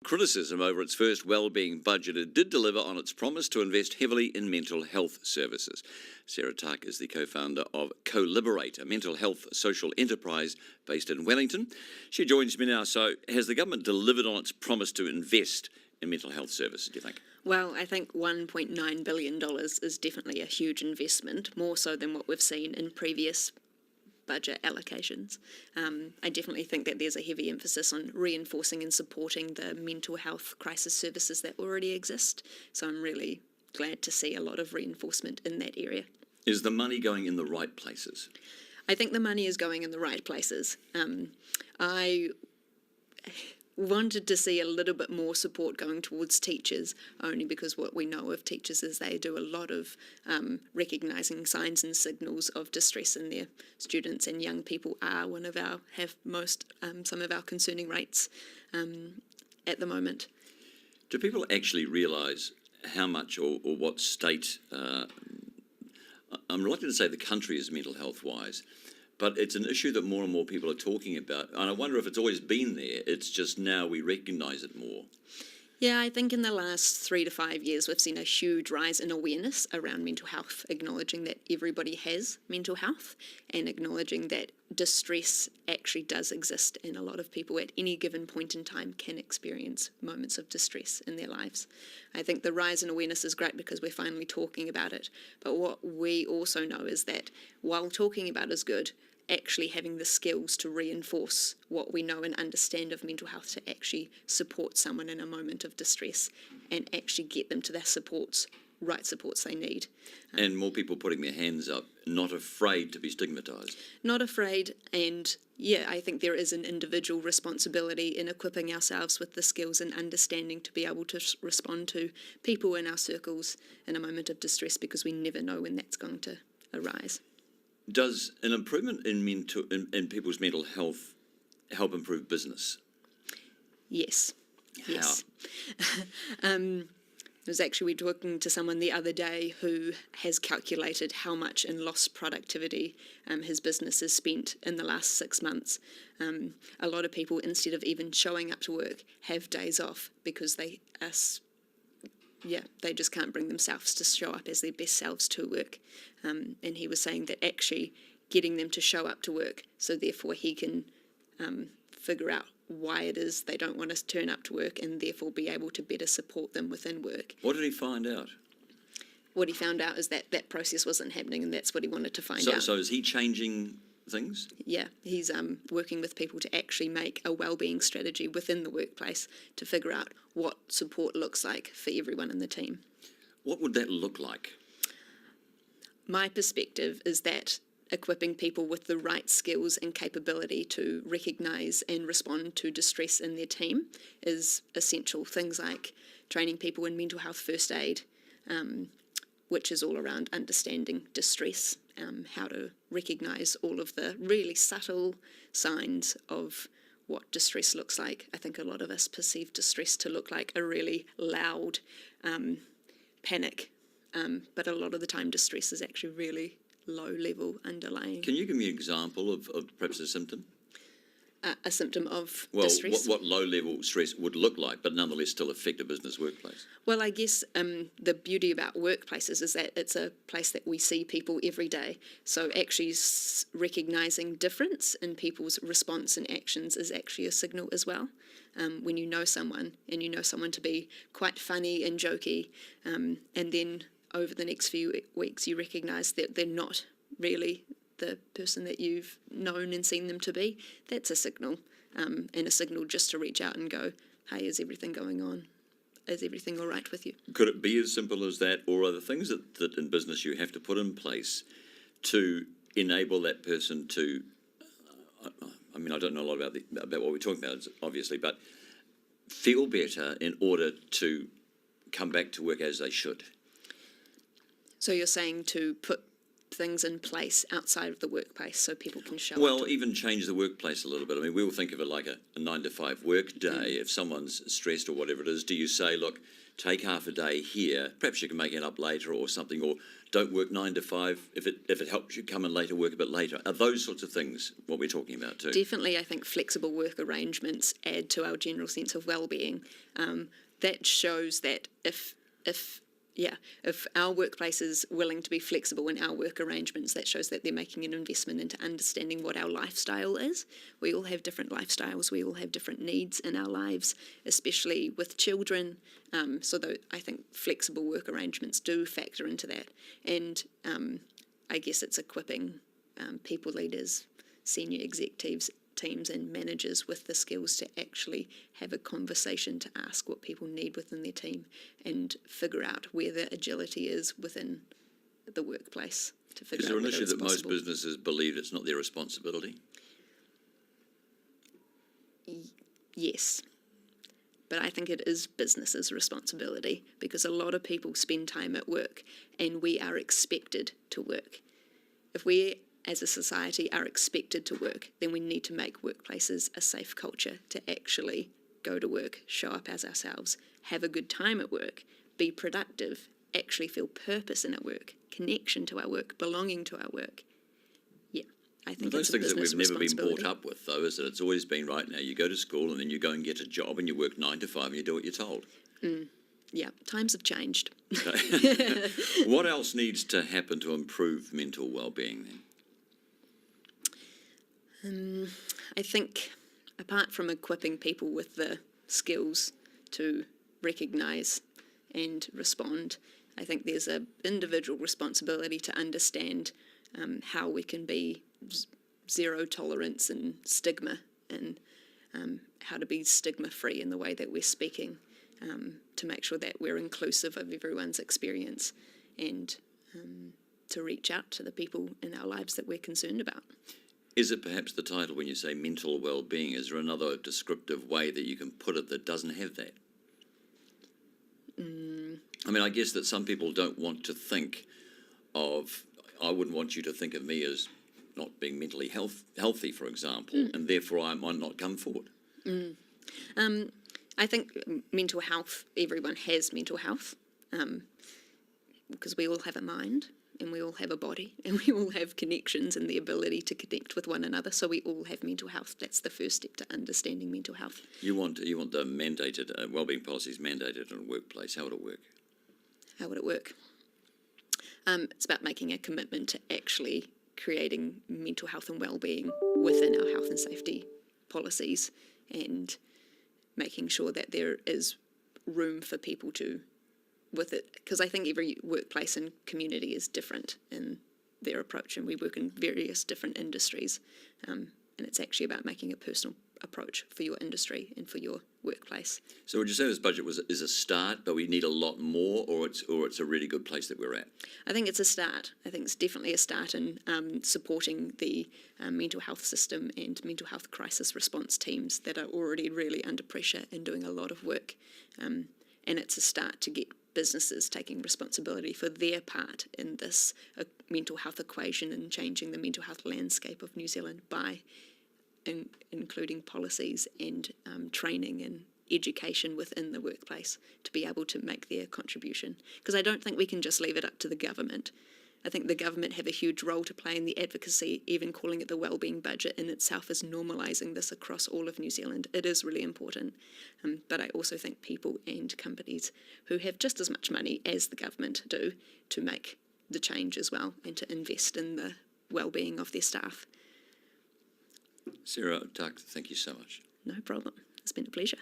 Criticism over its first wellbeing budget, it did deliver on its promise to invest heavily in mental health services. Sarah is the co-founder of CoLiberate, a mental health social enterprise based in Wellington. She joins me now. So has the government delivered on its promise to invest in mental health services, do you think? Well, I think $1.9 billion is definitely a huge investment, more so than what we've seen in previous budget allocations. I definitely think that there's a heavy emphasis on reinforcing and supporting the mental health crisis services that already exist. So I'm really glad to see a lot of reinforcement in that area. Is the money going in the right places? I think the money is going in the right places. I wanted to see a little bit more support going towards teachers, only because what we know of teachers is they do a lot of recognising signs and signals of distress in their students, and young people are some of our concerning rates at the moment. Do people actually realise how much or what state, I'm reluctant to say the country is mental health wise, but it's an issue that more and more people are talking about. And I wonder if it's always been there, it's just now we recognise it more. Yeah, I think in the last 3 to 5 years, we've seen a huge rise in awareness around mental health, acknowledging that everybody has mental health and acknowledging that distress actually does exist, and a lot of people at any given point in time can experience moments of distress in their lives. I think the rise in awareness is great because we're finally talking about it, but what we also know is that while talking about is good, actually having the skills to reinforce what we know and understand of mental health to actually support someone in a moment of distress and actually get them to the right supports they need. And more people putting their hands up, not afraid to be stigmatised. Not afraid, and yeah, I think there is an individual responsibility in equipping ourselves with the skills and understanding to be able to respond to people in our circles in a moment of distress, because we never know when that's going to arise. Does an improvement in people's mental health help improve business? Yes. How? Yes. I was actually talking to someone the other day who has calculated how much in lost productivity his business has spent in the last 6 months. A lot of people, instead of even showing up to work, have days off because they just can't bring themselves to show up as their best selves to work. And he was saying that actually getting them to show up to work, so therefore he can figure out why it is they don't want to turn up to work and therefore be able to better support them within work. What did he find out? What he found out is that that process wasn't happening, and that's what he wanted to find out. So is he changing things? Yeah, he's working with people to actually make a wellbeing strategy within the workplace to figure out what support looks like for everyone in the team. What would that look like? My perspective is that equipping people with the right skills and capability to recognise and respond to distress in their team is essential. Things like training people in mental health first aid, which is all around understanding distress, how to recognise all of the really subtle signs of what distress looks like. I think a lot of us perceive distress to look like a really loud panic, but a lot of the time distress is actually really low-level underlying. Can you give me an example of perhaps a symptom? A symptom of Well, distress? what low-level stress would look like, but nonetheless still affect a business workplace? Well, I guess the beauty about workplaces is that it's a place that we see people every day. So actually recognising difference in people's response and actions is actually a signal as well. When you know someone, and you know someone to be quite funny and jokey, and then over the next few weeks you recognise that they're not really the person that you've known and seen them to be, that's a signal, and a signal just to reach out and go, hey, is everything going on? Is everything all right with you? Could it be as simple as that, or are there things that in business you have to put in place to enable that person to, I mean, I don't know a lot about what we're talking about, obviously, but feel better in order to come back to work as they should? So you're saying to put things in place outside of the workplace so people can show Well, up. even change the workplace a little bit. I mean, we all think of it like a 9-to-5 work day. If someone's stressed or whatever it is, do you say, look, take half a day here, perhaps you can make it up later or something, or don't work 9 to 5, if it helps you come in later, work a bit later? Are those sorts of things what we're talking about too? Definitely, I think flexible work arrangements add to our general sense of well-being. That shows that if our workplace is willing to be flexible in our work arrangements, that shows that they're making an investment into understanding what our lifestyle is. We all have different lifestyles. We all have different needs in our lives, especially with children. I think flexible work arrangements do factor into that. And I guess it's equipping people leaders, senior executives, teams and managers with the skills to actually have a conversation, to ask what people need within their team and figure out where the agility is within the workplace. Is there an issue that most businesses believe it's not their responsibility? Yes. But I think it is business's responsibility, because a lot of people spend time at work and we are expected to work. If we as a society are expected to work, then we need to make workplaces a safe culture to actually go to work, show up as ourselves, have a good time at work, be productive, actually feel purpose in our work, connection to our work, belonging to our work. Yeah, I think those it's things a that business we've never been responsibility. brought up with, though, is that it's always been right now. You go to school and then you go and get a job and you work 9 to 5 and you do what you're told. Yeah, times have changed. Okay. What else needs to happen to improve mental well-being then? I think, apart from equipping people with the skills to recognise and respond, I think there's an individual responsibility to understand how we can be zero tolerance and stigma, and how to be stigma-free in the way that we're speaking, to make sure that we're inclusive of everyone's experience, and to reach out to the people in our lives that we're concerned about. Is it perhaps the title, when you say mental well-being, is there another descriptive way that you can put it that doesn't have that? I mean, I guess that some people don't want to think of, I wouldn't want you to think of me as not being mentally healthy, for example, and therefore I might not come forward. I think mental health, everyone has mental health, because we all have a mind, and we all have a body, and we all have connections and the ability to connect with one another, so we all have mental health. That's the first step to understanding mental health. You want the mandated, wellbeing policies mandated in a workplace. How would it work? How would it work? It's about making a commitment to actually creating mental health and wellbeing within our health and safety policies, and making sure that there is room for people to with it, because I think every workplace and community is different in their approach, and we work in various different industries, and it's actually about making a personal approach for your industry and for your workplace. So would you say this budget is a start, but we need a lot more, or it's a really good place that we're at? I think it's a start. I think it's definitely a start in supporting the mental health system and mental health crisis response teams that are already really under pressure and doing a lot of work, and it's a start to get businesses taking responsibility for their part in this mental health equation and changing the mental health landscape of New Zealand by including policies and training and education within the workplace to be able to make their contribution. Because I don't think we can just leave it up to the government. I think the government have a huge role to play in the advocacy. Even calling it the wellbeing budget in itself is normalising this across all of New Zealand. It is really important. But I also think people and companies who have just as much money as the government do to make the change as well, and to invest in the wellbeing of their staff. Sarah, Doug, thank you so much. No problem. It's been a pleasure.